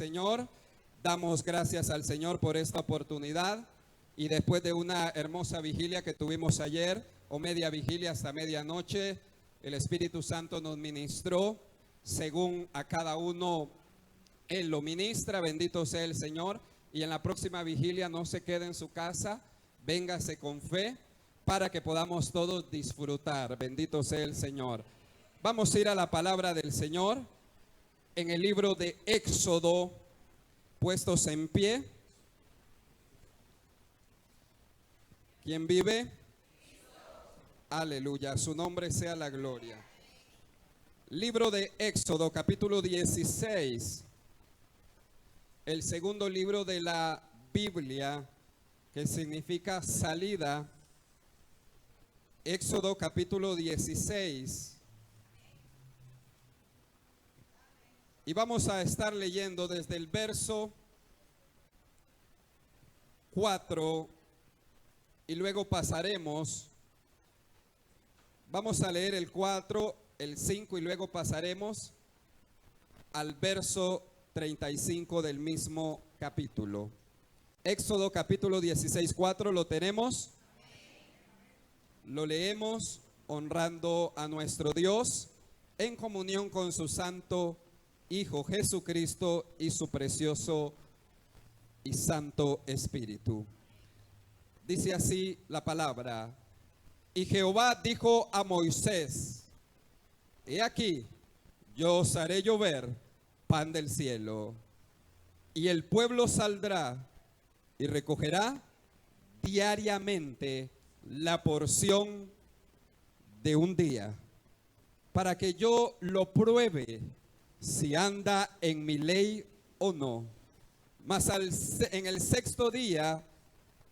Señor. Damos gracias al Señor por esta oportunidad. Y después de una hermosa vigilia que tuvimos ayer, o media vigilia hasta medianoche, el Espíritu Santo nos ministró según a cada uno Él lo ministra. Bendito sea el Señor. Y en la próxima vigilia no se quede en su casa, véngase con fe para que podamos todos disfrutar. Bendito sea el Señor. Vamos a ir a la palabra del Señor en el libro de Éxodo, puestos en pie. ¿Quién vive? Aleluya, su nombre sea la gloria. Libro de Éxodo, capítulo 16, el segundo libro de la Biblia, que significa salida. Éxodo capítulo 16. Y vamos a estar leyendo desde el verso 4 y luego pasaremos. Vamos a leer el 4, el 5 y luego pasaremos al verso 35 del mismo capítulo. Éxodo capítulo 16, 4, ¿lo tenemos? Lo leemos honrando a nuestro Dios en comunión con su santo Hijo Jesucristo y su precioso y santo Espíritu. Dice así la palabra: y Jehová dijo a Moisés: he aquí, yo os haré llover pan del cielo, y el pueblo saldrá y recogerá diariamente la porción de un día, para que yo lo pruebe si anda en mi ley o no. Mas en el sexto día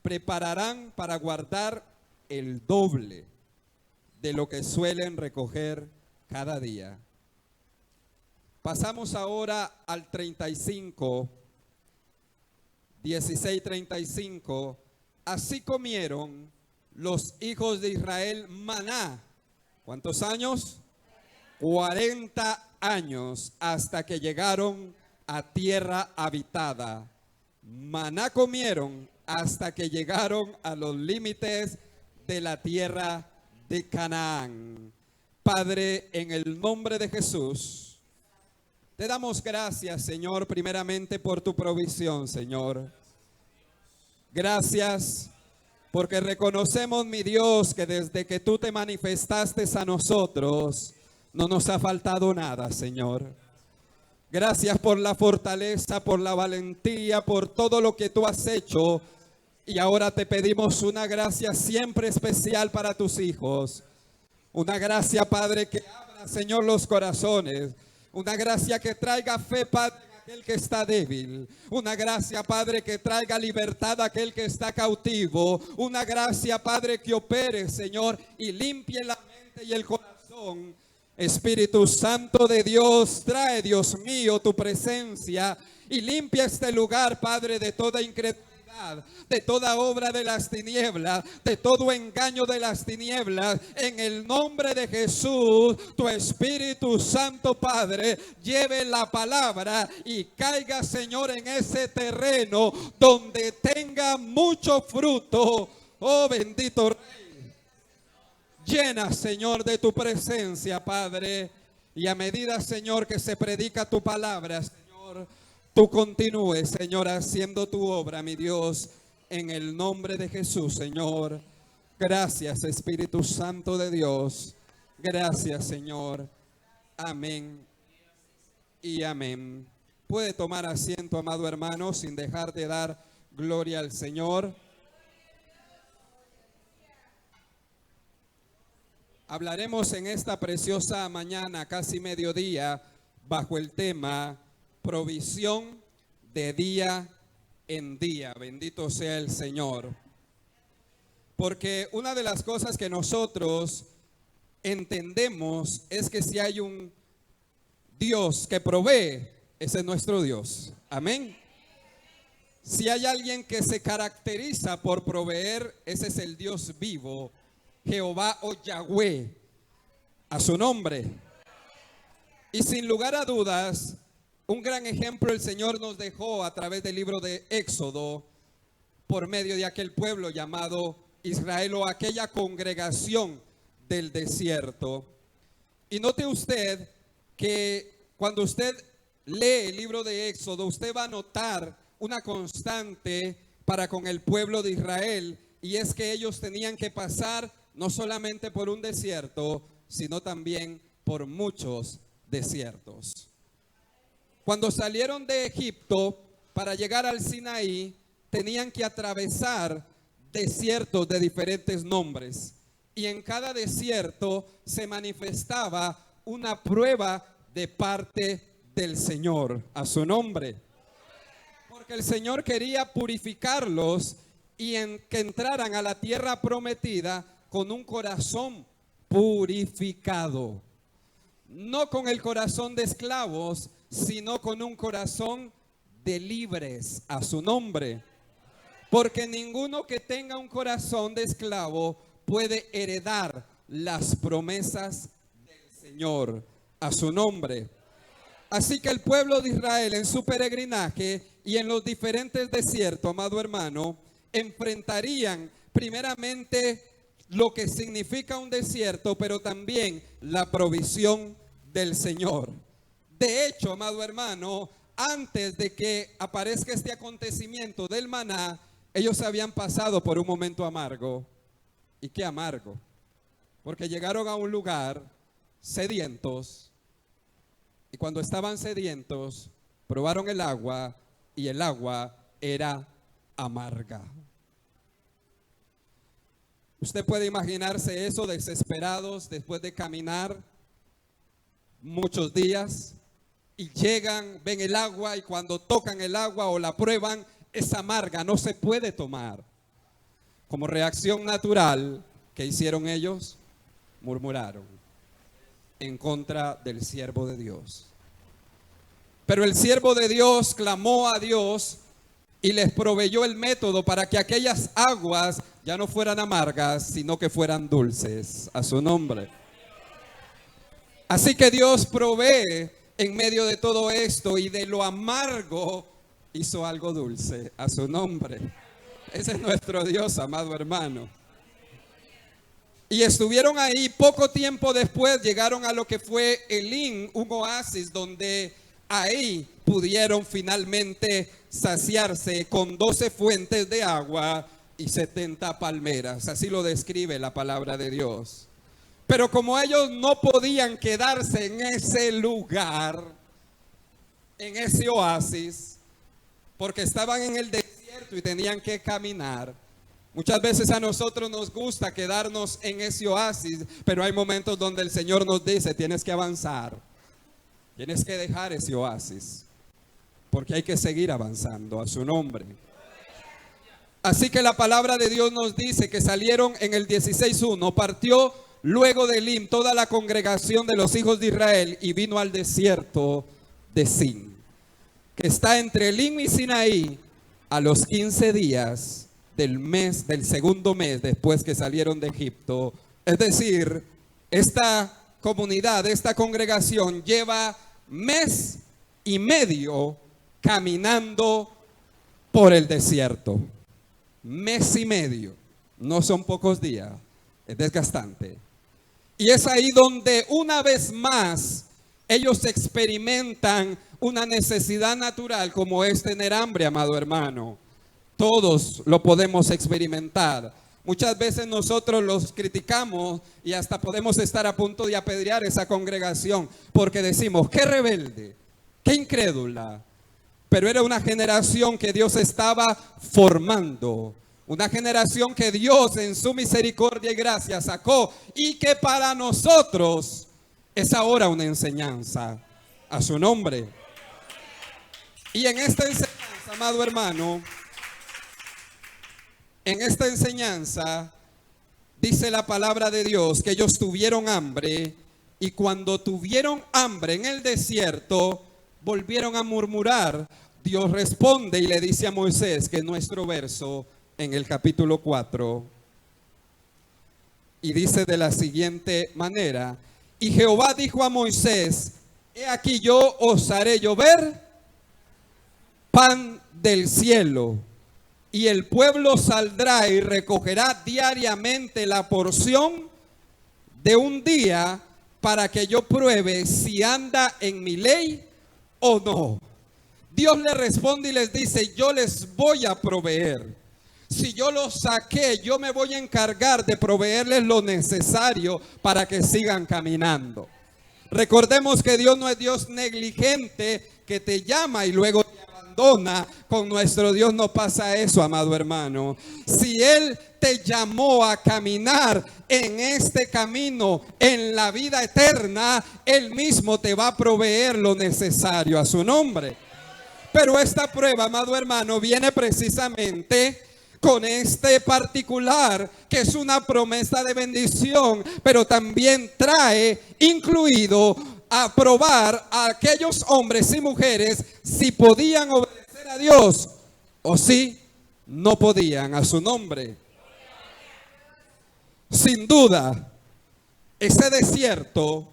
prepararán para guardar el doble de lo que suelen recoger cada día. Pasamos ahora al 35, 16:35. Así comieron los hijos de Israel maná. ¿Cuántos años? 40 años hasta que llegaron a tierra habitada. Maná comieron hasta que llegaron a los límites de la tierra de Canaán. Padre, en el nombre de Jesús, te damos gracias, Señor, primeramente por tu provisión, Señor. Gracias porque reconocemos, mi Dios, que desde que tú te manifestaste a nosotros, no nos ha faltado nada, Señor. Gracias por la fortaleza, por la valentía, por todo lo que tú has hecho. Y ahora te pedimos una gracia siempre especial para tus hijos. Una gracia, Padre, que abra, Señor, los corazones. Una gracia que traiga fe, Padre, en aquel que está débil. Una gracia, Padre, que traiga libertad a aquel que está cautivo. Una gracia, Padre, que opere, Señor, y limpie la mente y el corazón. Espíritu Santo de Dios, trae, Dios mío, tu presencia y limpia este lugar, Padre, de toda incredulidad, de toda obra de las tinieblas, de todo engaño de las tinieblas. En el nombre de Jesús, tu Espíritu Santo, Padre, lleve la palabra y caiga, Señor, en ese terreno donde tenga mucho fruto. Oh, bendito Rey. Llena, Señor, de tu presencia, Padre. Y a medida, Señor, que se predica tu palabra, Señor, tú continúes, Señor, haciendo tu obra, mi Dios, en el nombre de Jesús, Señor. Gracias, Espíritu Santo de Dios. Gracias, Señor. Amén y amén. Puede tomar asiento, amado hermano, sin dejar de dar gloria al Señor. Hablaremos en esta preciosa mañana, casi mediodía, bajo el tema provisión de día en día. Bendito sea el Señor. Porque una de las cosas que nosotros entendemos es que si hay un Dios que provee, ese es nuestro Dios. Amén. Si hay alguien que se caracteriza por proveer, ese es el Dios vivo, Jehová o Yahweh, a su nombre. Y sin lugar a dudas, Un gran ejemplo el Señor nos dejó a través del libro de Éxodo por medio de aquel pueblo llamado Israel o aquella congregación del desierto. Y note usted que cuando usted lee el libro de Éxodo, usted va a notar una constante para con el pueblo de Israel, y es que ellos tenían que pasar no solamente por un desierto, sino también por muchos desiertos. Cuando salieron de Egipto para llegar al Sinaí, tenían que atravesar desiertos de diferentes nombres. Y en cada desierto se manifestaba una prueba de parte del Señor, a su nombre. Porque el Señor quería purificarlos y que entraran a la tierra prometida con un corazón purificado. No con el corazón de esclavos, sino con un corazón de libres, a su nombre. Porque ninguno que tenga un corazón de esclavo puede heredar las promesas del Señor, a su nombre. Así que el pueblo de Israel en su peregrinaje y en los diferentes desiertos, amado hermano, enfrentarían primeramente lo que significa un desierto, pero también la provisión del Señor. De hecho, amado hermano, antes de que aparezca este acontecimiento del maná, ellos habían pasado por un momento amargo. ¿Y qué amargo? Porque llegaron a un lugar sedientos, y cuando estaban sedientos, probaron el agua, y el agua era amarga. Usted puede imaginarse eso, desesperados después de caminar muchos días, y llegan, ven el agua, y cuando tocan el agua o la prueban, es amarga, no se puede tomar. Como reacción natural, ¿qué hicieron ellos? Murmuraron en contra del siervo de Dios. Pero el siervo de Dios clamó a Dios y les proveyó el método para que aquellas aguas ya no fueran amargas, sino que fueran dulces, a su nombre. Así que Dios provee en medio de todo esto, y de lo amargo hizo algo dulce, a su nombre. Ese es nuestro Dios, amado hermano. Y estuvieron ahí. Poco tiempo después llegaron a lo que fue Elim, un oasis donde ahí pudieron finalmente saciarse con 12 fuentes de agua y 70 palmeras. Así lo describe la palabra de Dios. Pero como ellos no podían quedarse en ese lugar, en ese oasis, porque estaban en el desierto y tenían que caminar. Muchas veces a nosotros nos gusta quedarnos en ese oasis, pero hay momentos donde el Señor nos dice: tienes que avanzar, tienes que dejar ese oasis, porque hay que seguir avanzando, a su nombre. Así que la palabra de Dios nos dice que salieron en el 16:1, partió luego de Elim toda la congregación de los hijos de Israel y vino al desierto de Sin, que está entre Elim y Sinaí, a los 15 días del segundo mes después que salieron de Egipto. Es decir, esta comunidad, esta congregación lleva mes y medio caminando por el desierto. Mes y medio, no son pocos días, es desgastante. Y es ahí donde una vez más ellos experimentan una necesidad natural, como es tener hambre, amado hermano. Todos lo podemos experimentar. Muchas veces nosotros los criticamos y hasta podemos estar a punto de apedrear esa congregación, porque decimos: qué rebelde, qué incrédula. Pero era una generación que Dios estaba formando, una generación que Dios en su misericordia y gracia sacó, y que para nosotros es ahora una enseñanza, a su nombre. Y en esta enseñanza, amado hermano, en esta enseñanza dice la palabra de Dios que ellos tuvieron hambre, y cuando tuvieron hambre en el desierto volvieron a murmurar. Dios responde y le dice a Moisés, que es nuestro verso en el capítulo 4, y dice de la siguiente manera: y Jehová dijo a Moisés: he aquí yo os haré llover pan del cielo, y el pueblo saldrá y recogerá diariamente la porción de un día para que yo pruebe si anda en mi ley o no. Dios le responde y les dice: yo les voy a proveer. Si yo los saqué, yo me voy a encargar de proveerles lo necesario para que sigan caminando. Recordemos que Dios no es Dios negligente que te llama y luego te abandona. Con nuestro Dios no pasa eso, amado hermano. Si Él te llamó a caminar en este camino, en la vida eterna, Él mismo te va a proveer lo necesario a su nombre. Pero esta prueba, amado hermano, viene precisamente con este particular, que es una promesa de bendición, pero también trae incluido a probar a aquellos hombres y mujeres si podían obedecer a Dios o si no podían a su nombre. Sin duda, ese desierto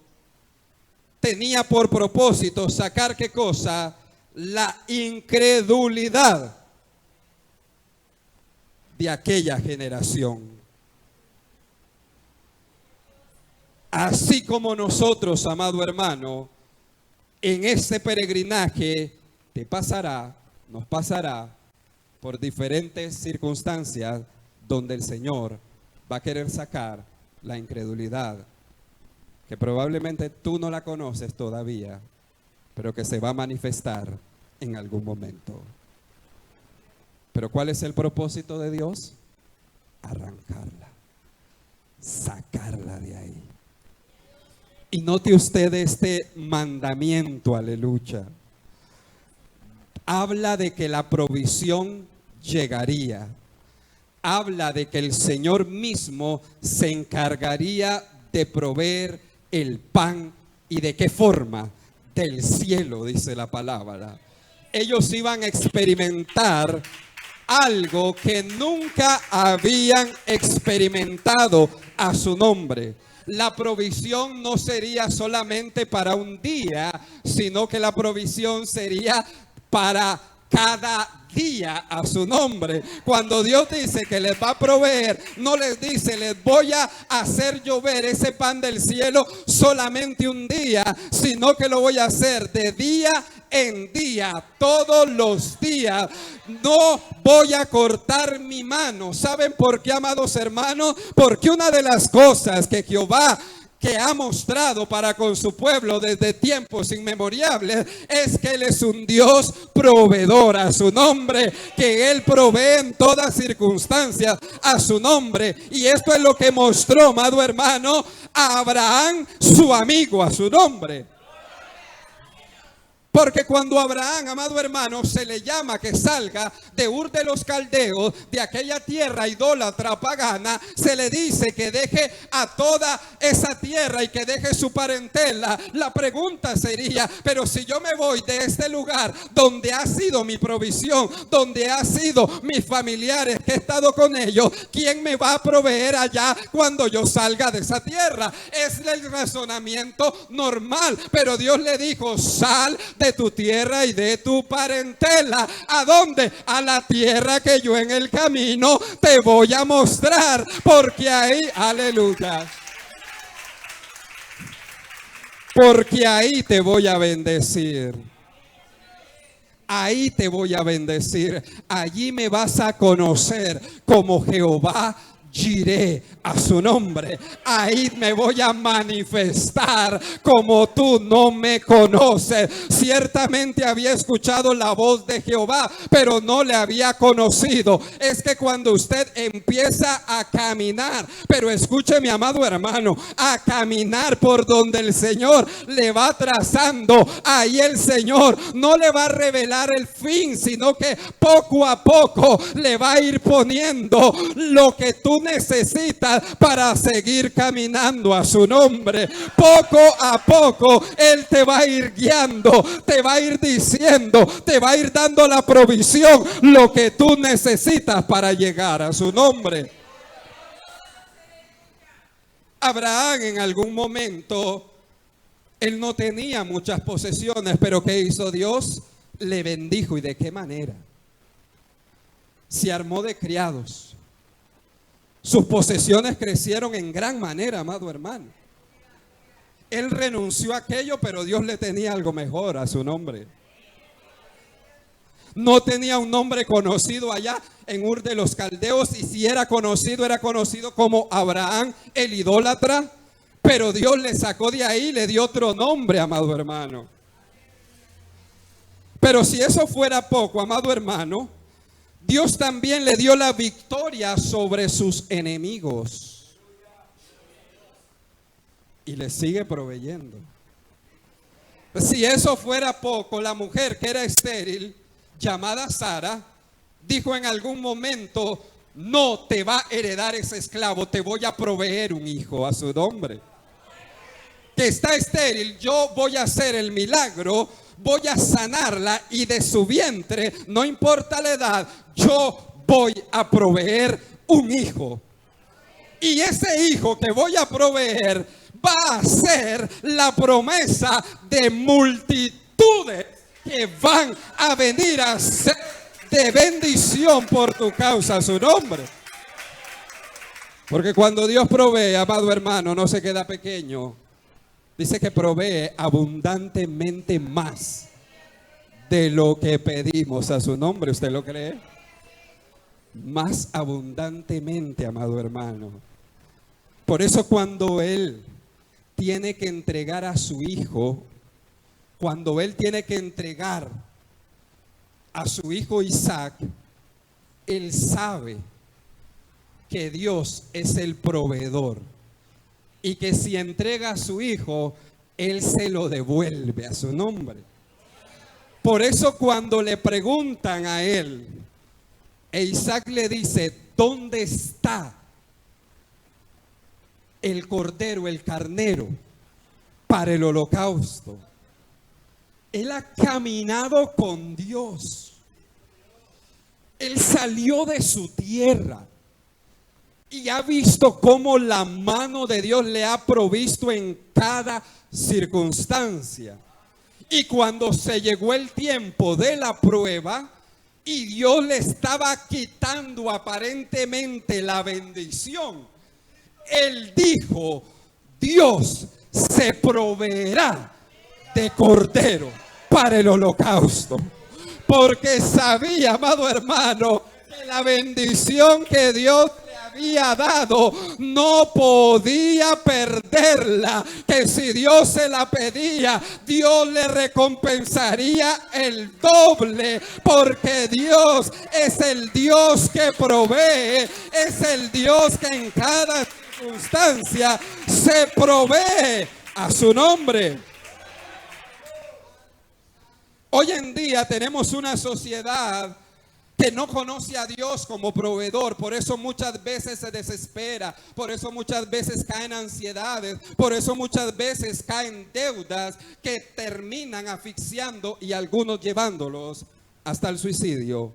tenía por propósito sacar ¿qué cosa? La incredulidad de aquella generación. Así como nosotros, amado hermano, en este peregrinaje nos pasará por diferentes circunstancias donde el Señor va a querer sacar la incredulidad, que probablemente tú no la conoces todavía, pero que se va a manifestar en algún momento. Pero ¿cuál es el propósito de Dios? Arrancarla, sacarla de ahí. Y note usted este mandamiento, aleluya. Habla de que la provisión llegaría. Habla de que el Señor mismo se encargaría de proveer el pan. ¿Y de qué forma? Del cielo, dice la palabra. Ellos iban a experimentar algo que nunca habían experimentado a su nombre. La provisión no sería solamente para un día, sino que la provisión sería para cada día a su nombre. Cuando Dios dice que les va a proveer, no les dice les voy a hacer llover ese pan del cielo solamente un día, sino que lo voy a hacer de día en día, todos los días. No voy a cortar mi mano. ¿Saben por qué, amados hermanos? Porque una de las cosas que Jehová que ha mostrado para con su pueblo desde tiempos inmemoriales es que Él es un Dios proveedor a su nombre, que Él provee en todas circunstancias a su nombre. Y esto es lo que mostró, amado hermano, a Abraham, su amigo, a su nombre. Porque cuando Abraham, amado hermano, se le llama que salga de Ur de los Caldeos, de aquella tierra idólatra pagana, se le dice que deje a toda esa tierra y que deje su parentela. La pregunta sería, pero si yo me voy de este lugar donde ha sido mi provisión, donde ha sido mis familiares, que he estado con ellos, ¿quién me va a proveer allá cuando yo salga de esa tierra? Es el razonamiento normal, pero Dios le dijo, sal de tu tierra y de tu parentela. ¿A dónde? A la tierra que yo en el camino te voy a mostrar, porque ahí, aleluya, porque ahí te voy a bendecir. Ahí te voy a bendecir. Allí me vas a conocer como Jehová Jireh, a su nombre. Ahí me voy a manifestar como tú no me conoces. Ciertamente había escuchado la voz de Jehová, pero no le había conocido. Es que cuando usted empieza a caminar, pero escuche, mi amado hermano, a caminar por donde el Señor le va trazando, ahí el Señor no le va a revelar el fin, sino que poco a poco le va a ir poniendo lo que tú necesitas para seguir caminando a su nombre. Poco a poco Él te va a ir guiando, te va a ir diciendo, te va a ir dando la provisión, lo que tú necesitas para llegar a su nombre. Abraham en algún momento Él no tenía muchas posesiones, pero ¿qué hizo Dios? Le bendijo. ¿Y de qué manera? Se armó de criados. Sus posesiones crecieron en gran manera, amado hermano. Él renunció a aquello, pero Dios le tenía algo mejor a su nombre. No tenía un nombre conocido allá en Ur de los Caldeos, y si era conocido como Abraham, el idólatra. Pero Dios le sacó de ahí y le dio otro nombre, amado hermano. Pero si eso fuera poco, amado hermano, Dios también le dio la victoria sobre sus enemigos. Y le sigue proveyendo. Si eso fuera poco, la mujer que era estéril, llamada Sara, dijo en algún momento: no te va a heredar ese esclavo, te voy a proveer un hijo a su nombre. Que está estéril, yo voy a hacer el milagro, voy a sanarla, y de su vientre, no importa la edad, yo voy a proveer un hijo. Y ese hijo que voy a proveer va a ser la promesa de multitudes que van a venir a ser de bendición por tu causa, a su nombre. Porque cuando Dios provee, amado hermano, no se queda pequeño. Dice que provee abundantemente más de lo que pedimos a su nombre. ¿Usted lo cree? Más abundantemente, amado hermano. Por eso cuando Él tiene que entregar a su hijo, cuando Él tiene que entregar a su hijo Isaac, Él sabe que Dios es el proveedor. Y que si entrega a su hijo, Él se lo devuelve a su nombre. Por eso cuando le preguntan a él, e Isaac le dice: ¿dónde está el cordero, el carnero, para el holocausto? Él ha caminado con Dios. Él salió de su tierra y ha visto cómo la mano de Dios le ha provisto en cada circunstancia. Y cuando se llegó el tiempo de la prueba y Dios le estaba quitando aparentemente la bendición, Él dijo: Dios se proveerá de cordero para el holocausto. Porque sabía, amado hermano, que la bendición que Dios había dado no podía perderla, que si Dios se la pedía, Dios le recompensaría el doble, porque Dios es el Dios que provee, es el Dios que en cada circunstancia se provee a su nombre. Hoy en día tenemos una sociedad que no conoce a Dios como proveedor. Por eso muchas veces se desespera, por eso muchas veces caen ansiedades, por eso muchas veces caen deudas que terminan asfixiando y algunos llevándolos hasta el suicidio.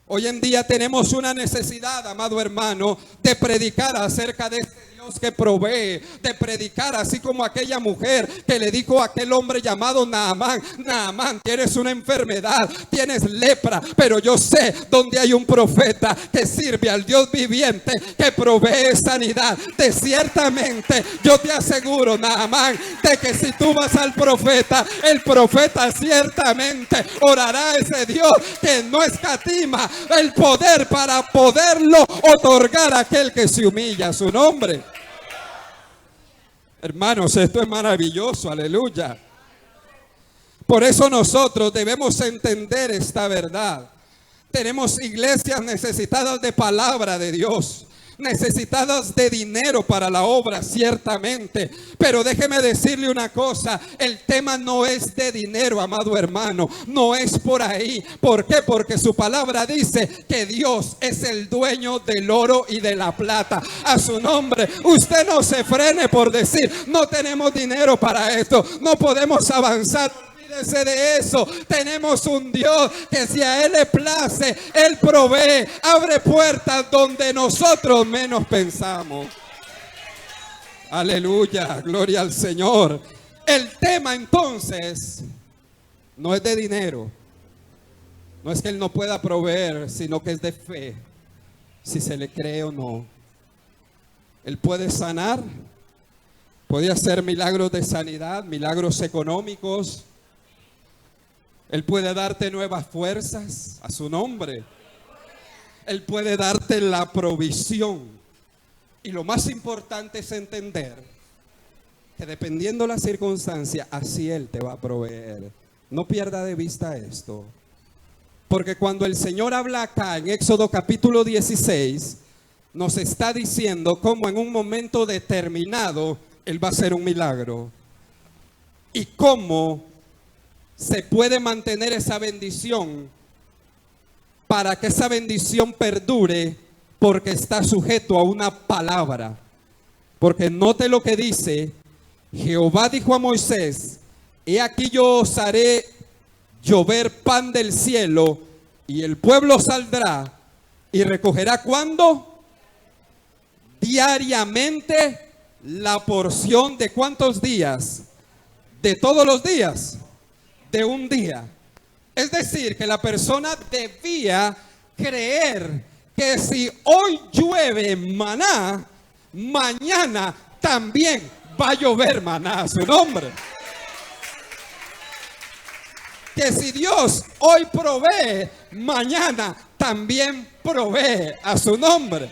Hoy en día tenemos una necesidad, amado hermano, de predicar acerca de este Dios que provee, de predicar así como aquella mujer que le dijo a aquel hombre llamado Naamán: Naamán, tienes una enfermedad, tienes lepra, pero yo sé donde hay un profeta que sirve al Dios viviente, que provee sanidad. De ciertamente yo te aseguro, Naamán, de que si tú vas al profeta, el profeta ciertamente orará a ese Dios que no escatima el poder para poderlo otorgar a aquel que se humilla a su nombre. Hermanos, esto es maravilloso, aleluya. Por eso nosotros debemos entender esta verdad. Tenemos iglesias necesitadas de palabra de Dios, necesitadas de dinero para la obra, ciertamente. Pero déjeme decirle una cosa: el tema no es de dinero, amado hermano. No es por ahí. ¿Por qué? Porque su palabra dice que Dios es el dueño del oro y de la plata. A su nombre. Usted no se frene por decir: no tenemos dinero para esto, no podemos avanzar. De eso. Tenemos un Dios que si a Él le place, Él provee, abre puertas donde nosotros menos pensamos. Aleluya, gloria al Señor. El tema entonces no es de dinero, no es que Él no pueda proveer, sino que es de fe, si se le cree o no. Él puede sanar, puede hacer milagros de sanidad, milagros económicos. Él puede darte nuevas fuerzas a su nombre. Él puede darte la provisión. Y lo más importante es entender que dependiendo la circunstancia, así Él te va a proveer. No pierda de vista esto. Porque cuando el Señor habla acá en Éxodo capítulo 16, nos está diciendo cómo en un momento determinado Él va a hacer un milagro. Y cómo se puede mantener esa bendición para que esa bendición perdure, porque está sujeto a una palabra. Porque note lo que dice: Jehová dijo a Moisés: he aquí yo os haré llover pan del cielo, y el pueblo saldrá y recogerá, ¿cuándo? Diariamente la porción de ¿cuántos días? De todos los días, de un día. Es decir, que la persona debía creer que si hoy llueve maná, mañana también va a llover maná a su nombre. Que si Dios hoy provee, mañana también provee a su nombre.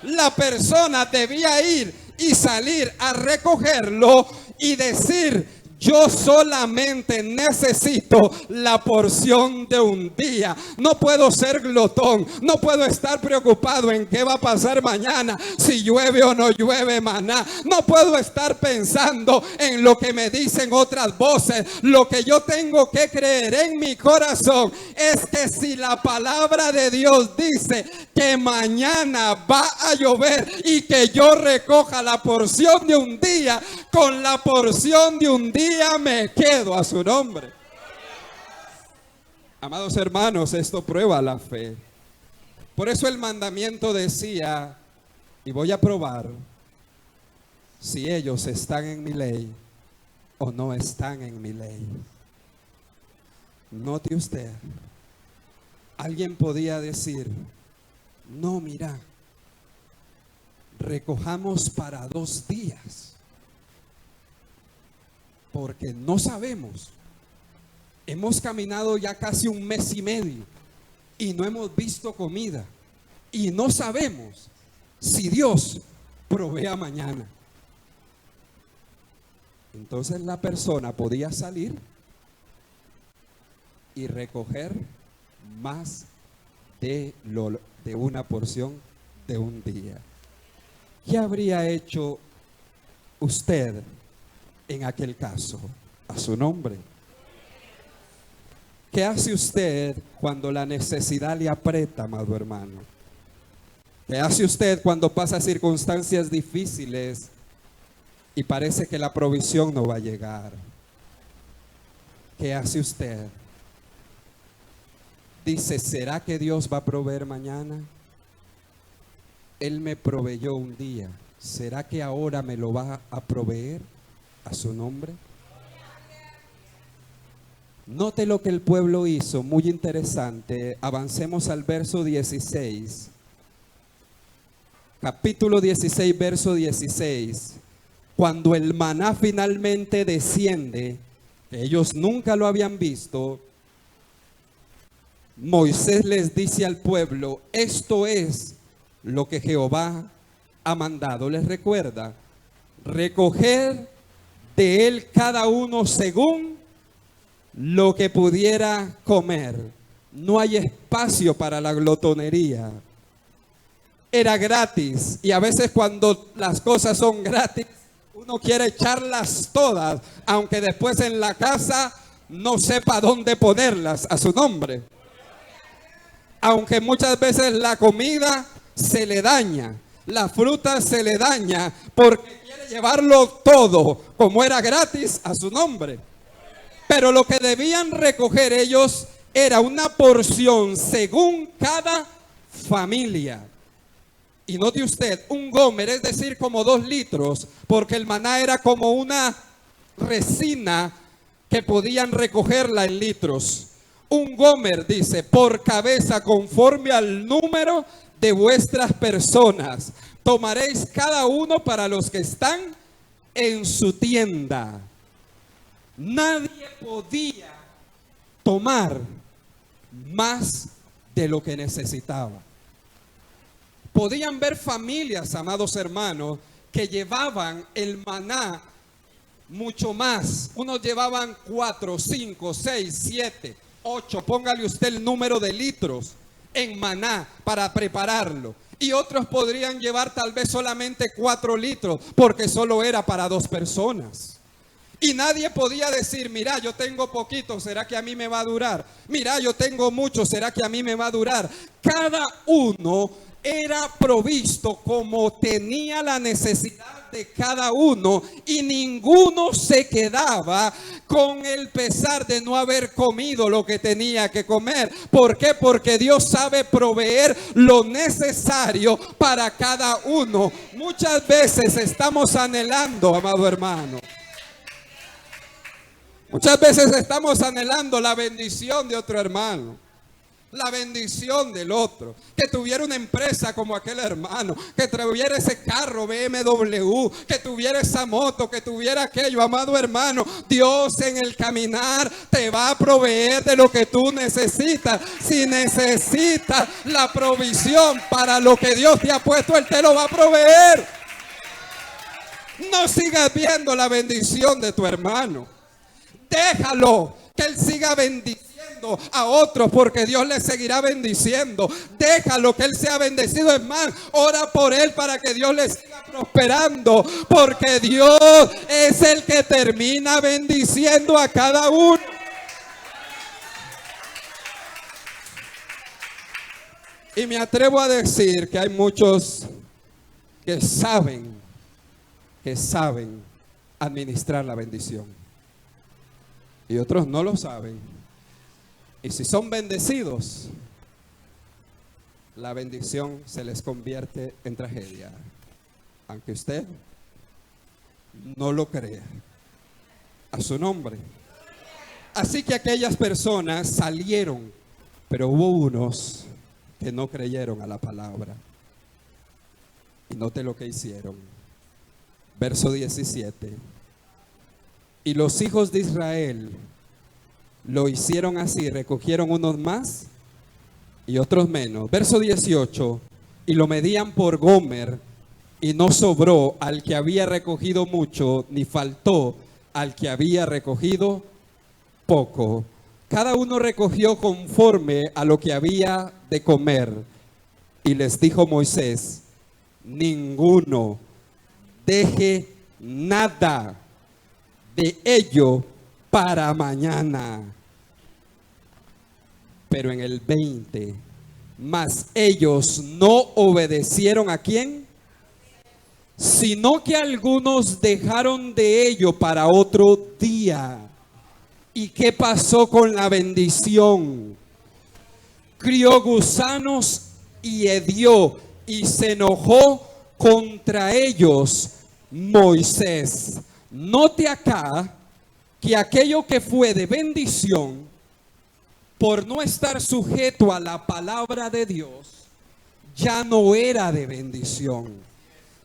La persona debía ir y salir a recogerlo y decir: yo solamente necesito la porción de un día. No puedo ser glotón. No puedo estar preocupado en qué va a pasar mañana, si llueve o no llueve maná. No puedo estar pensando en lo que me dicen otras voces. Lo que yo tengo que creer en mi corazón es que si la palabra de Dios dice que mañana va a llover y que yo recoja la porción de un día, con la porción de un día me quedo a su nombre. Amados hermanos, esto prueba la fe. Por eso el mandamiento decía: y voy a probar si ellos están en mi ley o no están en mi ley. Note usted, alguien podía decir: no, mira, recojamos para 2 días. Porque no sabemos. Hemos caminado ya casi 1 mes y medio y no hemos visto comida. Y no sabemos si Dios provea mañana. Entonces la persona podía salir y recoger más de una porción de un día. ¿Qué habría hecho usted en aquel caso? A su nombre. ¿Qué hace usted cuando la necesidad le aprieta, amado hermano? ¿Qué hace usted cuando pasa circunstancias difíciles y parece que la provisión no va a llegar? ¿Qué hace usted? Dice: ¿será que Dios va a proveer mañana? Él me proveyó un día. ¿Será que ahora me lo va a proveer a su nombre? Note lo que el pueblo hizo, muy interesante. Avancemos al verso 16. Capítulo 16, verso 16. Cuando el maná finalmente desciende, que ellos nunca lo habían visto, Moisés les dice al pueblo: esto es lo que Jehová ha mandado. Les recuerda: recoger de él cada uno según lo que pudiera comer. No hay espacio para la glotonería. Era gratis, y a veces cuando las cosas son gratis, uno quiere echarlas todas, aunque después en la casa no sepa dónde ponerlas a su nombre. Aunque muchas veces la comida se le daña, la fruta se le daña, porque quiere llevarlo todo, como era gratis, a su nombre. Pero lo que debían recoger ellos era una porción según cada familia. Y note usted, un gomer, es decir, como 2 litros, porque el maná era como una resina que podían recogerla en litros. Un gomer, dice, por cabeza conforme al número de vuestras personas. Tomaréis cada uno para los que están en su tienda. Nadie podía tomar más de lo que necesitaba. Podían ver familias, amados hermanos, que llevaban el maná mucho más. Unos llevaban 4, 5, 6, 7, 8, póngale usted el número de litros en maná para prepararlo. Y otros podrían llevar tal vez solamente 4 litros porque solo era para 2 personas. Y nadie podía decir, mira, yo tengo poquito, ¿será que a mí me va a durar? Mira, yo tengo mucho, ¿será que a mí me va a durar? Cada uno era provisto como tenía la necesidad de cada uno, y ninguno se quedaba con el pesar de no haber comido lo que tenía que comer. ¿Por qué? Porque Dios sabe proveer lo necesario para cada uno. Muchas veces estamos anhelando, amado hermano, muchas veces estamos anhelando la bendición de otro hermano, la bendición del otro, que tuviera una empresa como aquel hermano, que tuviera ese carro BMW, que tuviera esa moto, que tuviera aquello. Amado hermano, Dios en el caminar te va a proveer de lo que tú necesitas. Si necesitas la provisión para lo que Dios te ha puesto, Él te lo va a proveer. No sigas viendo la bendición de tu hermano. Déjalo que él siga bendiciendo a otros, porque Dios le seguirá bendiciendo. Déjalo que él sea bendecido. Es más, ora por él para que Dios le siga prosperando, porque Dios es el que termina bendiciendo a cada uno. Y me atrevo a decir que hay muchos que saben administrar la bendición, y otros no lo saben. Y si son bendecidos, la bendición se les convierte en tragedia, aunque usted no lo crea. A su nombre. Así que aquellas personas salieron, pero hubo unos que no creyeron a la palabra. Y note lo que hicieron. Verso 17. Y los hijos de Israel lo hicieron así, recogieron unos más y otros menos. Verso 18. Y lo medían por gomer, y no sobró al que había recogido mucho, ni faltó al que había recogido poco. Cada uno recogió conforme a lo que había de comer. Y les dijo Moisés: ninguno deje nada de ello para mañana. Pero en el 20, mas ellos no obedecieron ¿a quién? Sino que algunos dejaron de ello para otro día. ¿Y qué pasó con la bendición? Crió gusanos y hedió, y se enojó contra ellos Moisés. Note acá que aquello que fue de bendición, por no estar sujeto a la palabra de Dios, ya no era de bendición,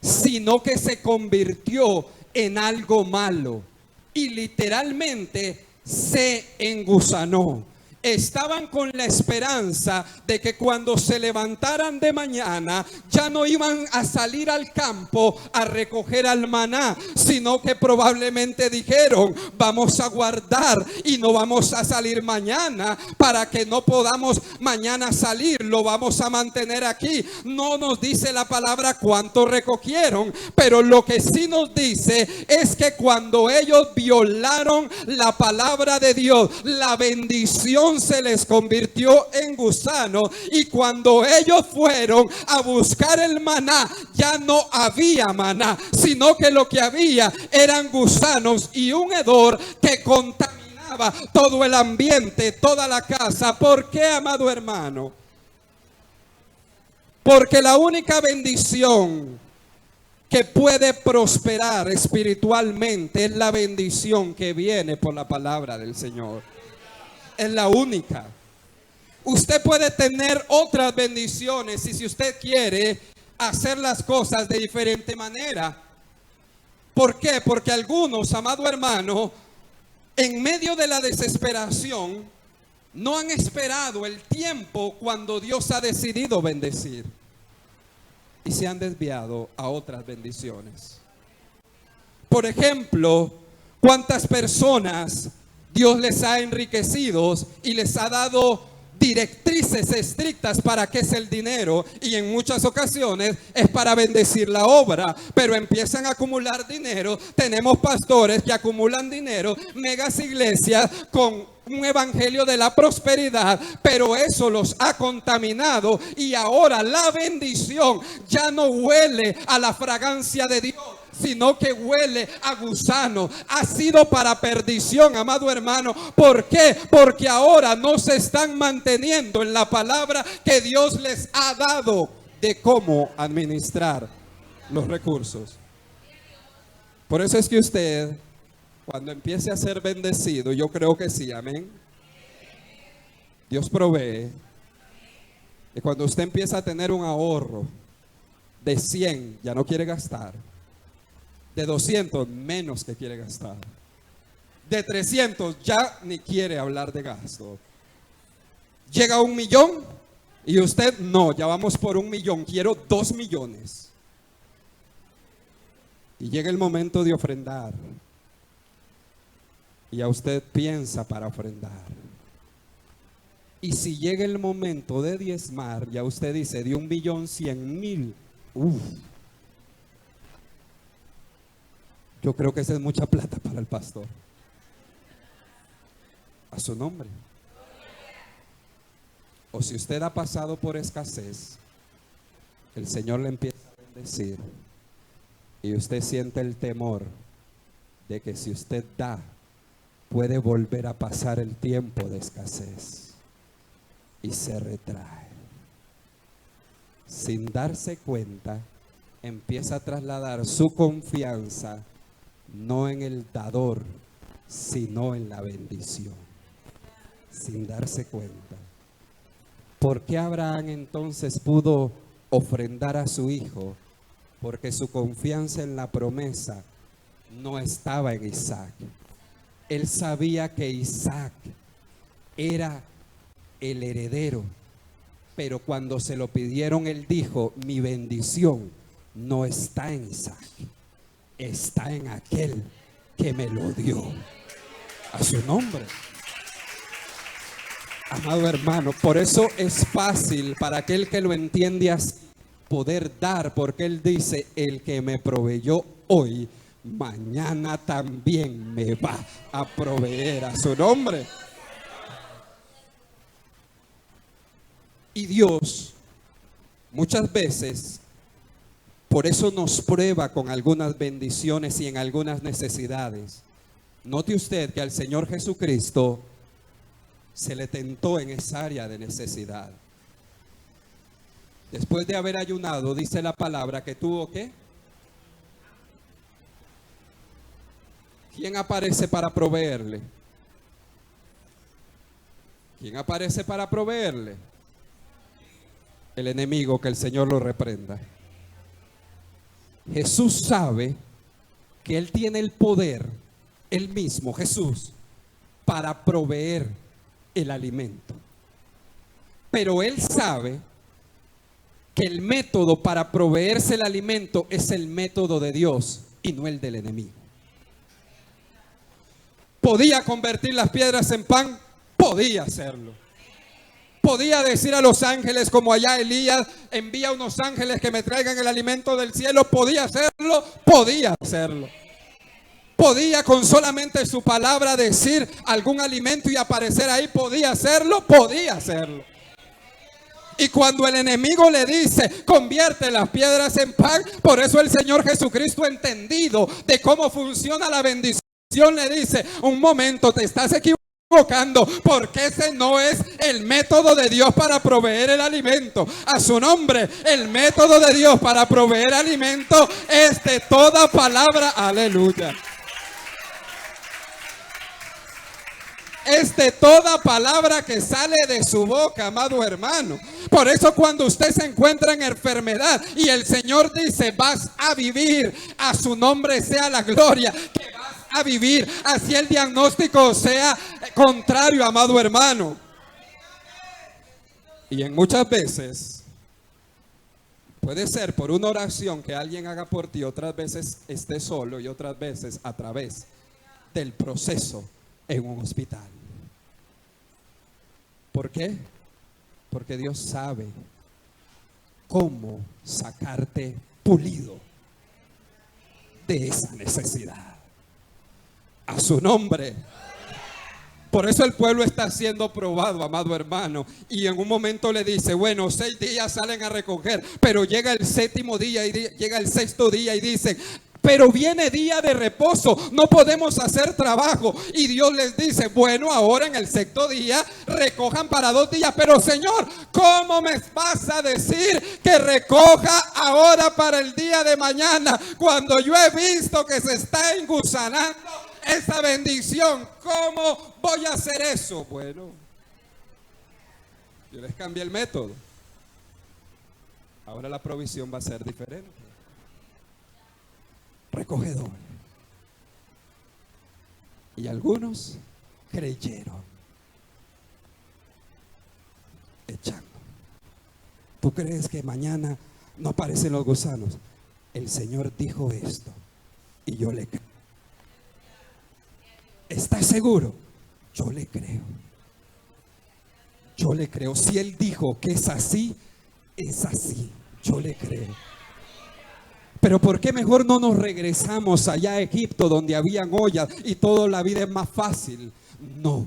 sino que se convirtió en algo malo y literalmente se engusanó. Estaban con la esperanza de que cuando se levantaran de mañana ya no iban a salir al campo a recoger al maná, sino que probablemente dijeron: vamos a guardar y no vamos a salir mañana, para que no podamos mañana salir, lo vamos a mantener aquí. No nos dice la palabra cuánto recogieron, pero lo que sí nos dice es que cuando ellos violaron la palabra de Dios, la bendición se les convirtió en gusano, y cuando ellos fueron a buscar el maná, ya no había maná, sino que lo que había eran gusanos y un hedor que contaminaba todo el ambiente, toda la casa. ¿Por qué, amado hermano? Porque la única bendición que puede prosperar espiritualmente es la bendición que viene por la palabra del Señor. Es la única. Usted puede tener otras bendiciones y si usted quiere hacer las cosas de diferente manera. ¿Por qué? Porque algunos, amado hermano, en medio de la desesperación, no han esperado el tiempo cuando Dios ha decidido bendecir. Y se han desviado a otras bendiciones. Por ejemplo, ¿cuántas personas Dios les ha enriquecido y les ha dado directrices estrictas para qué es el dinero? Y en muchas ocasiones es para bendecir la obra, pero empiezan a acumular dinero. Tenemos pastores que acumulan dinero, megas iglesias con un evangelio de la prosperidad, pero eso los ha contaminado y ahora la bendición ya no huele a la fragancia de Dios, sino que huele a gusano. Ha sido para perdición, amado hermano. ¿Por qué? Porque ahora no se están manteniendo en la palabra que Dios les ha dado de cómo administrar los recursos. Por eso es que usted, cuando empiece a ser bendecido, yo creo que sí, amén, Dios provee. Y cuando usted empieza a tener un ahorro de 100, ya no quiere gastar. De 200, menos que quiere gastar. De 300, ya ni quiere hablar de gasto. Llega a 1 millón y usted, no, ya vamos por 1 millón, quiero 2 millones. Y llega el momento de ofrendar. Y a usted piensa para ofrendar. Y si llega el momento de diezmar, ya usted dice, de 1.100.000, yo creo que esa es mucha plata para el pastor. A su nombre. O si usted ha pasado por escasez, el Señor le empieza a bendecir y usted siente el temor de que si usted da, puede volver a pasar el tiempo de escasez y se retrae. Sin darse cuenta, empieza a trasladar su confianza no en el dador, sino en la bendición. Sin darse cuenta. ¿Por qué Abraham entonces pudo ofrendar a su hijo? Porque su confianza en la promesa no estaba en Isaac. Él sabía que Isaac era el heredero, pero cuando se lo pidieron, él dijo, mi bendición no está en Isaac, está en aquel que me lo dio. A su nombre. Amado hermano, por eso es fácil para aquel que lo entiende así poder dar, porque él dice, el que me proveyó hoy, mañana también me va a proveer. A su nombre. Y Dios muchas veces por eso nos prueba con algunas bendiciones y en algunas necesidades. Note usted que al Señor Jesucristo se le tentó en esa área de necesidad. Después de haber ayunado, dice la palabra que tuvo ¿qué? ¿Quién aparece para proveerle? ¿Quién aparece para proveerle? El enemigo, que el Señor lo reprenda. Jesús sabe que Él tiene el poder, Él mismo, Jesús, para proveer el alimento. Pero Él sabe que el método para proveerse el alimento es el método de Dios y no el del enemigo. ¿Podía convertir las piedras en pan? Podía hacerlo. Podía decir a los ángeles, como allá Elías, envía unos ángeles que me traigan el alimento del cielo. Podía hacerlo, podía hacerlo. Podía con solamente su palabra decir algún alimento y aparecer ahí. Podía hacerlo, podía hacerlo. Y cuando el enemigo le dice, convierte las piedras en pan, por eso el Señor Jesucristo, entendido de cómo funciona la bendición, le dice, un momento, te estás equivocando. equivocando, porque ese no es el método de Dios para proveer el alimento. A su nombre, el método de Dios para proveer alimento es de toda palabra, aleluya. Es de toda palabra que sale de su boca, amado hermano. Por eso cuando usted se encuentra en enfermedad y el Señor dice, vas a vivir, a su nombre sea la gloria, que vas a vivir, así el diagnóstico sea contrario, amado hermano. Y en muchas veces puede ser por una oración que alguien haga por ti, otras veces esté solo y otras veces a través del proceso en un hospital. ¿Por qué? Porque Dios sabe cómo sacarte pulido de esa necesidad. A su nombre. Por eso el pueblo está siendo probado, amado hermano. Y en un momento le dice, bueno, 6 días salen a recoger, pero llega el 7º día y llega el 6º día y dicen, pero viene día de reposo, no podemos hacer trabajo. Y Dios les dice, bueno, ahora en el 6º día recojan para 2 días. Pero Señor, ¿cómo me vas a decir que recoja ahora para el día de mañana, cuando yo he visto que se está engusanando esa bendición? ¿Cómo voy a hacer eso? Bueno, yo les cambié el método. Ahora la provisión va a ser diferente. Recogedor. Y algunos creyeron, echando. ¿Tú crees que mañana no aparecen los gusanos? El Señor dijo esto y yo le creo. ¿Estás seguro? Yo le creo. Yo le creo. Si Él dijo que es así, es así. Yo le creo. Pero ¿por qué mejor no nos regresamos allá a Egipto, donde habían ollas y toda la vida es más fácil? No,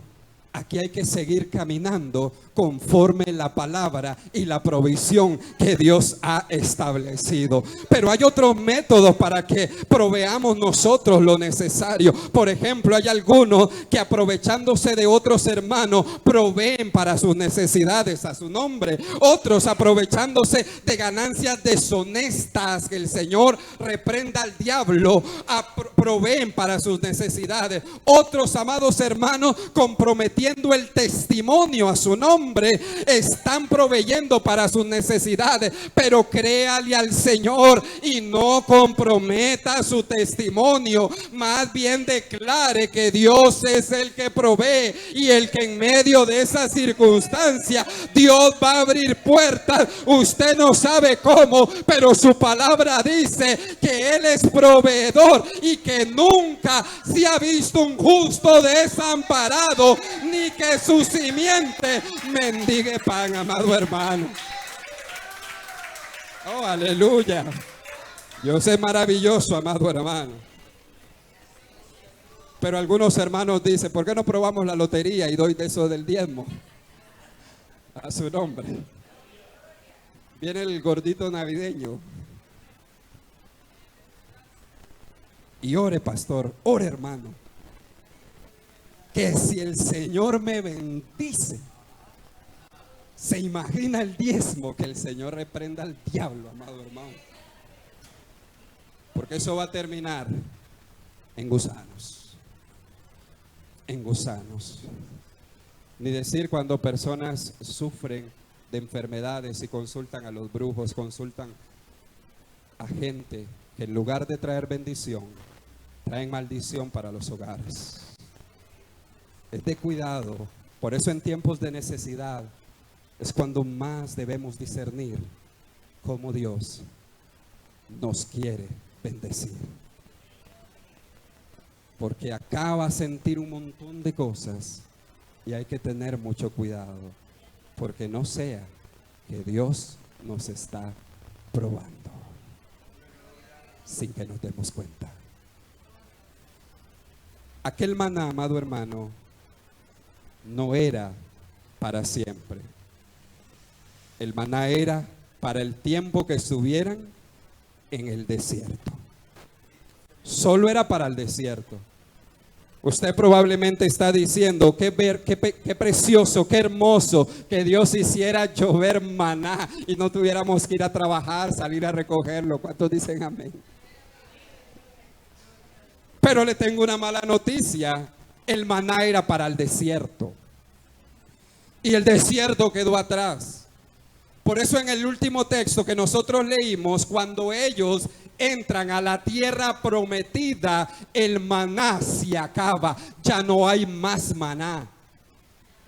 aquí hay que seguir caminando conforme la palabra y la provisión que Dios ha establecido. Pero hay otros métodos para que proveamos nosotros lo necesario. Por ejemplo, hay algunos que aprovechándose de otros hermanos proveen para sus necesidades, a su nombre. Otros aprovechándose de ganancias deshonestas, que el Señor reprenda al diablo, proveen para sus necesidades. Otros, amados hermanos, comprometiendo el testimonio a su nombre, están proveyendo para sus necesidades. Pero créale al Señor y no comprometa su testimonio. Más bien declare que Dios es el que provee y el que en medio de esa circunstancia Dios va a abrir puertas. Usted no sabe cómo, pero su palabra dice que Él es proveedor y que nunca se ha visto un justo desamparado, ni que su simiente mendigue pan, amado hermano. Oh, aleluya. Dios es maravilloso, amado hermano. Pero algunos hermanos dicen, ¿por qué no probamos la lotería y doy de eso del diezmo? A su nombre. Viene el gordito navideño. Y ore, pastor, ore, hermano, que si el Señor me bendice, se imagina el diezmo, que el Señor reprenda al diablo, amado hermano. Porque eso va a terminar en gusanos. En gusanos. Ni decir cuando personas sufren de enfermedades y consultan a los brujos, consultan a gente que en lugar de traer bendición, traen maldición para los hogares. Es de cuidado. Por eso en tiempos de necesidad es cuando más debemos discernir cómo Dios nos quiere bendecir. Porque acá va a sentir un montón de cosas y hay que tener mucho cuidado, porque no sea que Dios nos está probando sin que nos demos cuenta. Aquel maná, amado hermano, no era para siempre. El maná era para el tiempo que estuvieran en el desierto. Solo era para el desierto. Usted probablemente está diciendo, qué precioso, qué hermoso que Dios hiciera llover maná y no tuviéramos que ir a trabajar, salir a recogerlo. ¿Cuántos dicen amén? Pero le tengo una mala noticia. El maná era para el desierto. Y el desierto quedó atrás. Por eso en el último texto que nosotros leímos, cuando ellos entran a la tierra prometida, el maná se acaba. Ya no hay más maná.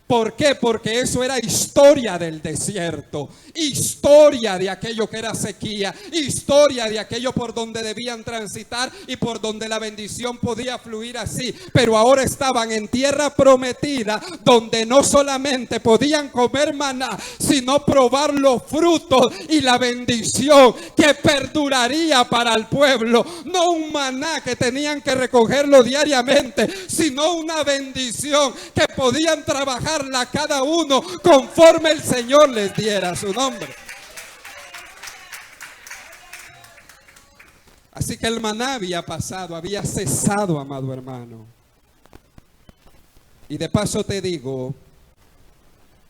¿Por qué? Porque eso era historia del desierto, historia de aquello que era sequía, historia de aquello por donde debían transitar y por donde la bendición podía fluir así. Pero ahora estaban en tierra prometida, donde no solamente podían comer maná, sino probar los frutos y la bendición que perduraría para el pueblo. No un maná que tenían que recogerlo diariamente, sino una bendición que podían trabajar cada uno conforme el Señor les diera su nombre. Así que el maná había pasado, había cesado, amado hermano. Y de paso te digo,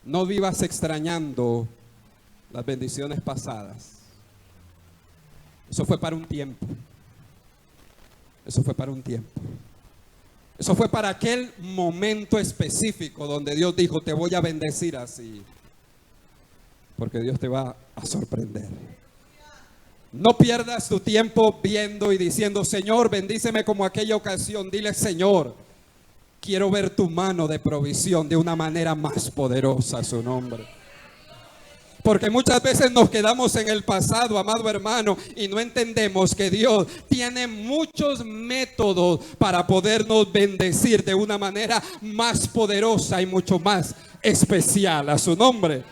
no vivas extrañando las bendiciones pasadas. Eso fue para un tiempo. Eso fue para un tiempo. Eso fue para aquel momento específico donde Dios dijo, te voy a bendecir así, porque Dios te va a sorprender. No pierdas tu tiempo viendo y diciendo, Señor, bendíceme como aquella ocasión. Dile, Señor, quiero ver tu mano de provisión de una manera más poderosa a su nombre. Porque muchas veces nos quedamos en el pasado, amado hermano, y no entendemos que Dios tiene muchos métodos para podernos bendecir de una manera más poderosa y mucho más especial a su nombre.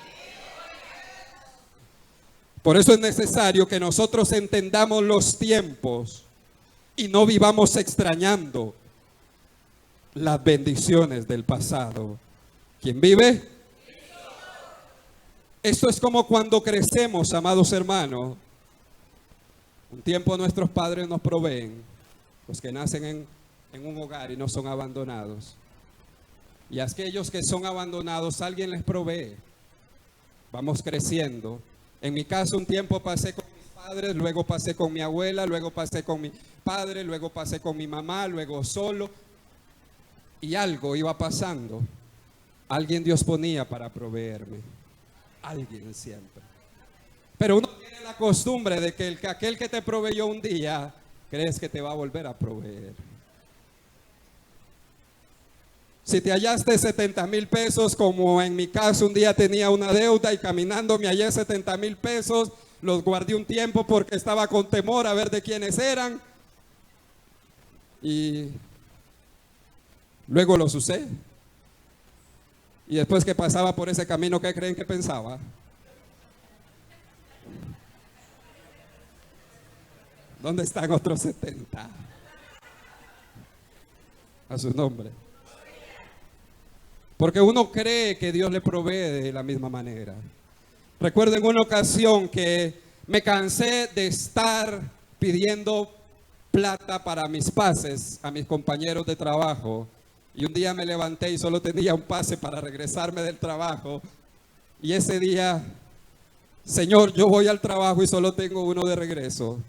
Por eso es necesario que nosotros entendamos los tiempos y no vivamos extrañando las bendiciones del pasado. ¿Quién vive? Esto es como cuando crecemos, amados hermanos. Un tiempo nuestros padres nos proveen, los que nacen en un hogar y no son abandonados. Y a aquellos que son abandonados, alguien les provee. Vamos creciendo. En mi caso, un tiempo pasé con mis padres, luego pasé con mi abuela, luego pasé con mi padre, luego pasé con mi mamá, luego solo. Y algo iba pasando. Alguien Dios ponía para proveerme. Alguien siempre. Pero uno tiene la costumbre de que aquel que te proveyó un día, crees que te va a volver a proveer. Si te hallaste 70,000 pesos, como en mi caso un día tenía una deuda y caminando me hallé 70,000 pesos, los guardé un tiempo porque estaba con temor a ver de quiénes eran. Y luego los usé. Y después que pasaba por ese camino, ¿qué creen que pensaba? ¿Dónde están otros 70? A su nombre. Porque uno cree que Dios le provee de la misma manera. Recuerdo en una ocasión que me cansé de estar pidiendo plata para mis pases a mis compañeros de trabajo. Y un día me levanté y solo tenía un pase para regresarme del trabajo. Y ese día, Señor, yo voy al trabajo y solo tengo uno de regreso.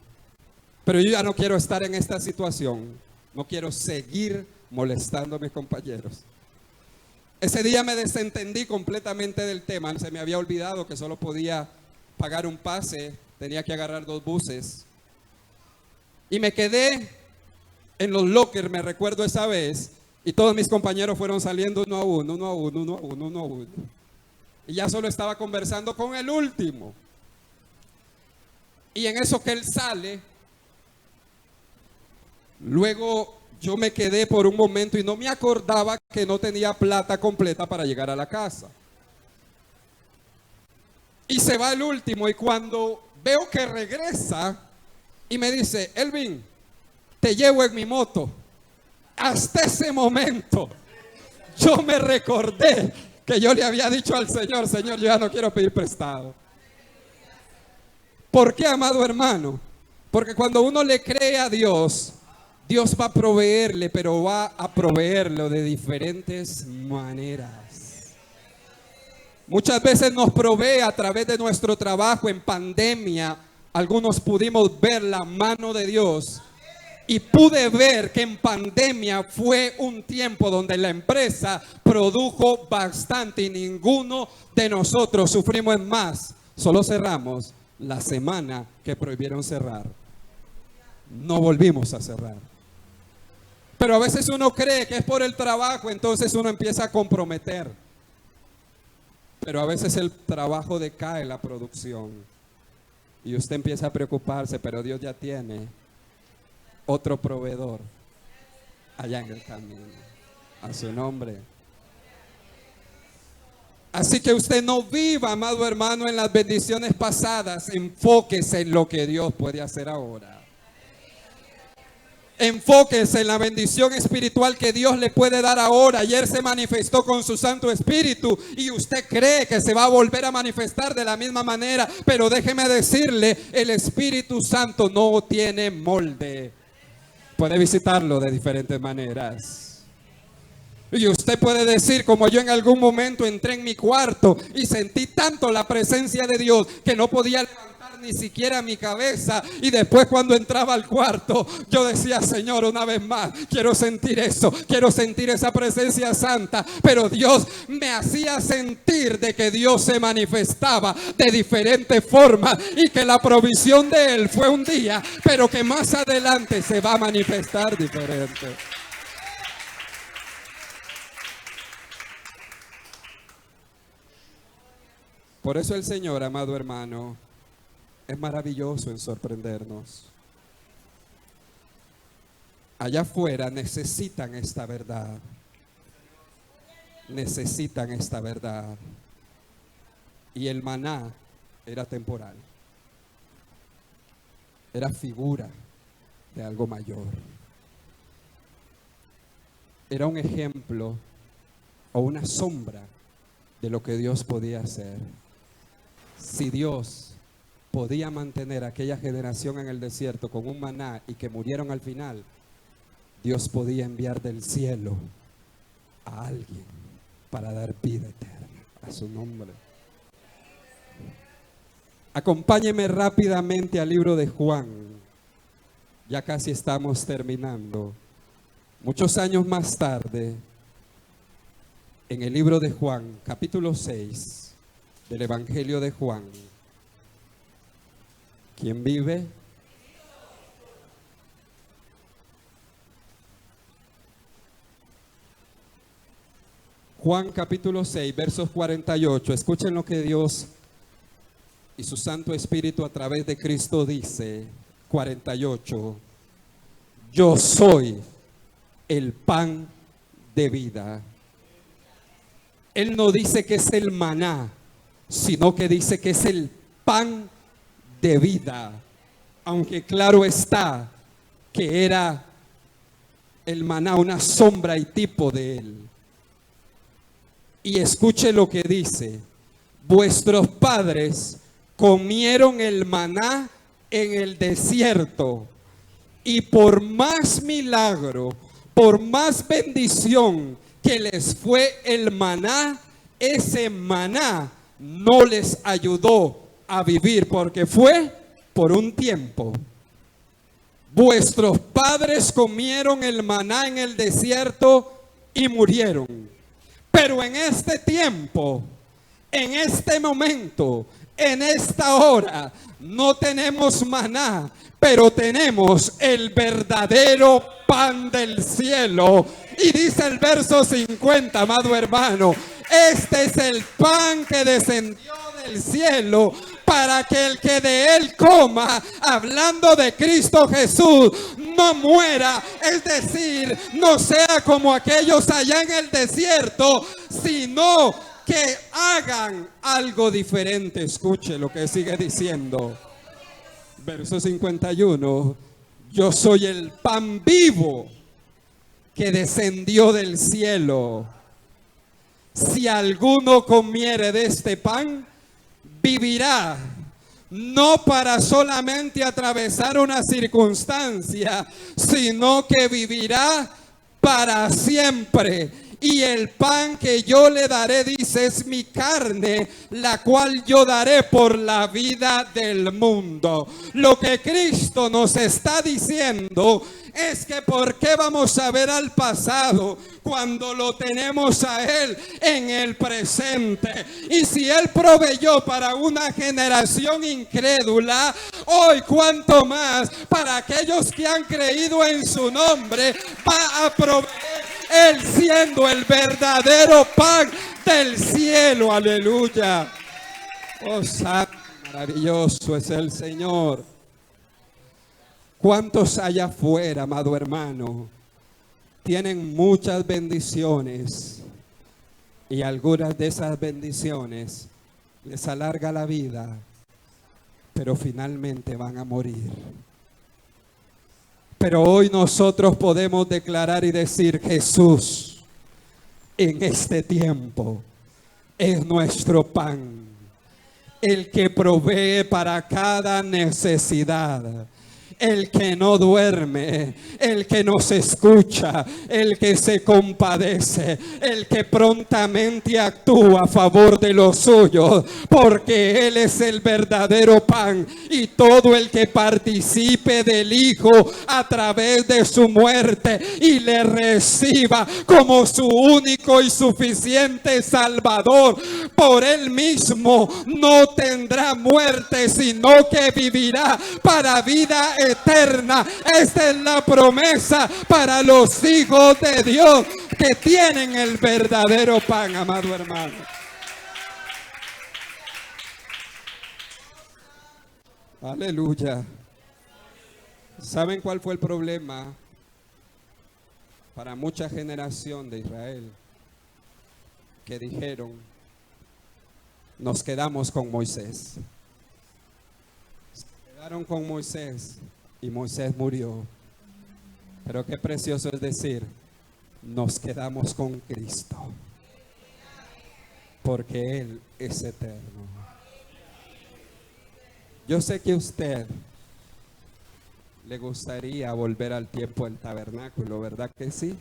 Pero yo ya no quiero estar en esta situación. No quiero seguir molestando a mis compañeros. Ese día me desentendí completamente del tema. Se me había olvidado que solo podía pagar un pase. Tenía que agarrar 2 buses. Y me quedé en los lockers, me recuerdo esa vez. Y todos mis compañeros fueron saliendo uno a uno. Y ya solo estaba conversando con el último. Y en eso que él sale, luego yo me quedé por un momento y no me acordaba que no tenía plata completa para llegar a la casa. Y se va el último y cuando veo que regresa y me dice, Elvin, te llevo en mi moto. Hasta ese momento yo me recordé que yo le había dicho al Señor, Señor, yo ya no quiero pedir prestado. ¿Por qué, amado hermano? Porque cuando uno le cree a Dios, Dios va a proveerle, pero va a proveerlo de diferentes maneras. Muchas veces nos provee a través de nuestro trabajo. En pandemia, algunos pudimos ver la mano de Dios. Y pude ver que en pandemia fue un tiempo donde la empresa produjo bastante y ninguno de nosotros sufrimos más. Solo cerramos la semana que prohibieron cerrar. No volvimos a cerrar. Pero a veces uno cree que es por el trabajo, entonces uno empieza a comprometer. Pero a veces el trabajo decae, la producción. Y usted empieza a preocuparse, pero Dios ya tiene otro proveedor allá en el camino. A su nombre. Así que usted no viva, amado hermano, en las bendiciones pasadas. Enfóquese en lo que Dios puede hacer ahora. Enfóquese en la bendición espiritual que Dios le puede dar ahora. Ayer se manifestó con su Santo Espíritu y usted cree que se va a volver a manifestar de la misma manera. Pero déjeme decirle, el Espíritu Santo no tiene molde. Puede visitarlo de diferentes maneras. Y usted puede decir, como yo en algún momento entré en mi cuarto y sentí tanto la presencia de Dios que no podía levantar ni siquiera mi cabeza. Y después cuando entraba al cuarto, yo decía, Señor, una vez más, quiero sentir eso, quiero sentir esa presencia santa. Pero Dios me hacía sentir de que Dios se manifestaba de diferentes formas y que la provisión de Él fue un día, pero que más adelante se va a manifestar diferente. Por eso el Señor, amado hermano, es maravilloso en sorprendernos. Allá afuera necesitan esta verdad. Necesitan esta verdad. Y el maná era temporal. Era figura de algo mayor. Era un ejemplo o una sombra de lo que Dios podía hacer. Si Dios podía mantener a aquella generación en el desierto con un maná y que murieron al final, Dios podía enviar del cielo a alguien para dar vida eterna a su nombre. Acompáñeme rápidamente al libro de Juan. Ya casi estamos terminando. Muchos años más tarde, en el libro de Juan, capítulo 6 del Evangelio de Juan. ¿Quién vive? Juan capítulo 6, versos 48. Escuchen lo que Dios y su Santo Espíritu a través de Cristo dice. 48. Yo soy el pan de vida. Él no dice que es el maná, sino que dice que es el pan de vida. Aunque claro está que era el maná una sombra y tipo de él. Y escuche lo que dice: vuestros padres comieron el maná en el desierto, y por más milagro, por más bendición que les fue el maná, ese maná no les ayudó a vivir, porque fue por un tiempo. Vuestros padres comieron el maná en el desierto y murieron. Pero en este tiempo, en este momento, en esta hora, no tenemos maná, pero tenemos el verdadero pan del cielo. Y dice el verso 50, amado hermano, este es el pan que descendió del cielo para que el que de él coma, hablando de Cristo Jesús, no muera, es decir, no sea como aquellos allá en el desierto, sino que hagan algo diferente. Escuche lo que sigue diciendo. Verso 51. Yo soy el pan vivo que descendió del cielo. Si alguno comiere de este pan, vivirá. no para solamente atravesar una circunstancia, sino que vivirá para siempre. Y el pan que yo le daré, dice, es mi carne, la cual yo daré por la vida del mundo. Lo que Cristo nos está diciendo es que ¿por qué vamos a ver al pasado cuando lo tenemos a Él en el presente? Y si Él proveyó para una generación incrédula, hoy cuanto más para aquellos que han creído en su nombre, va a proveer Él siendo el verdadero pan del cielo. Aleluya. Oh, santo, maravilloso es el Señor. ¿Cuántos allá afuera, amado hermano, tienen muchas bendiciones y algunas de esas bendiciones les alarga la vida, pero finalmente van a morir? Pero hoy nosotros podemos declarar y decir: Jesús en este tiempo es nuestro pan, el que provee para cada necesidad, el que no duerme, el que nos escucha, el que se compadece, el que prontamente actúa a favor de los suyos, porque Él es el verdadero pan. Y todo el que participe del Hijo a través de su muerte y le reciba como su único y suficiente Salvador, por Él mismo no tendrá muerte, sino que vivirá para vida eterna. Esta es la promesa para los hijos de Dios que tienen el verdadero pan, amado hermano. Aleluya. ¿Saben cuál fue el problema para mucha generación de Israel? Que dijeron: nos quedamos con Moisés. Se quedaron con Moisés y Moisés murió. Pero qué precioso es decir: nos quedamos con Cristo, porque Él es eterno. Yo sé que a usted le gustaría volver al tiempo del tabernáculo, ¿verdad que sí?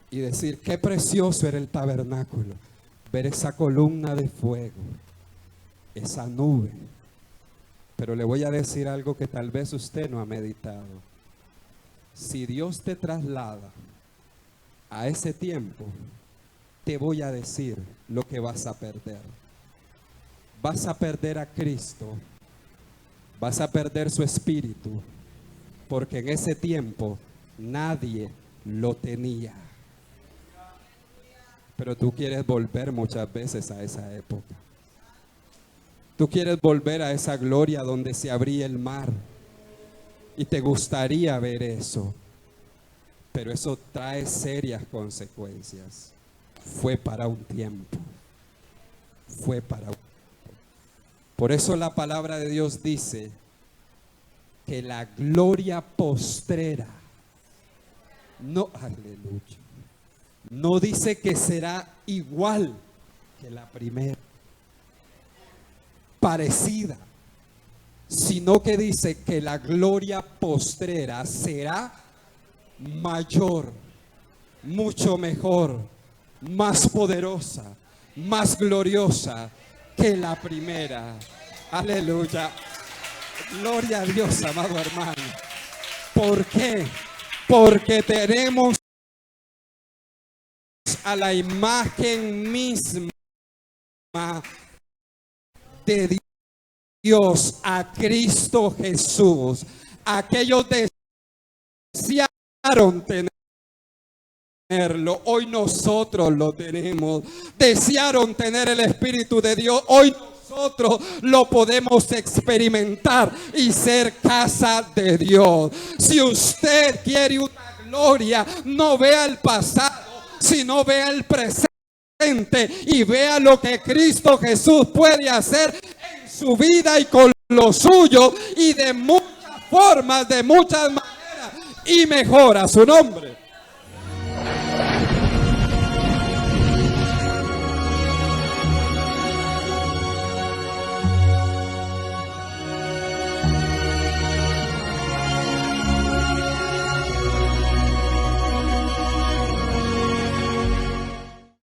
Y decir: qué precioso era el tabernáculo, ver esa columna de fuego, esa nube. Pero le voy a decir algo que tal vez usted no ha meditado. Si Dios te traslada a ese tiempo, te voy a decir lo que vas a perder. Vas a perder a Cristo, vas a perder su espíritu, porque en ese tiempo nadie lo tenía. Pero tú quieres volver muchas veces a esa época. Tú quieres volver a esa gloria donde se abría el mar, y te gustaría ver eso, pero eso trae serias consecuencias. Fue para un tiempo, fue para un tiempo. Por eso la palabra de Dios dice que la gloria postrera, no, aleluya, no dice que será igual que la primera, parecida, sino que dice que la gloria postrera será mayor, mucho mejor, más poderosa, más gloriosa que la primera. Aleluya. Gloria a Dios, amado hermano. ¿Por qué? Porque tenemos a la imagen misma de Dios, a Cristo Jesús. Aquellos desearon tenerlo, hoy nosotros lo tenemos. Desearon tener el Espíritu de Dios, hoy nosotros lo podemos experimentar y ser casa de Dios. Si usted quiere una gloria, no vea el pasado, sino vea el presente y vea lo que Cristo Jesús puede hacer en su vida y con lo suyo, y de muchas formas, de muchas maneras, y mejora su nombre.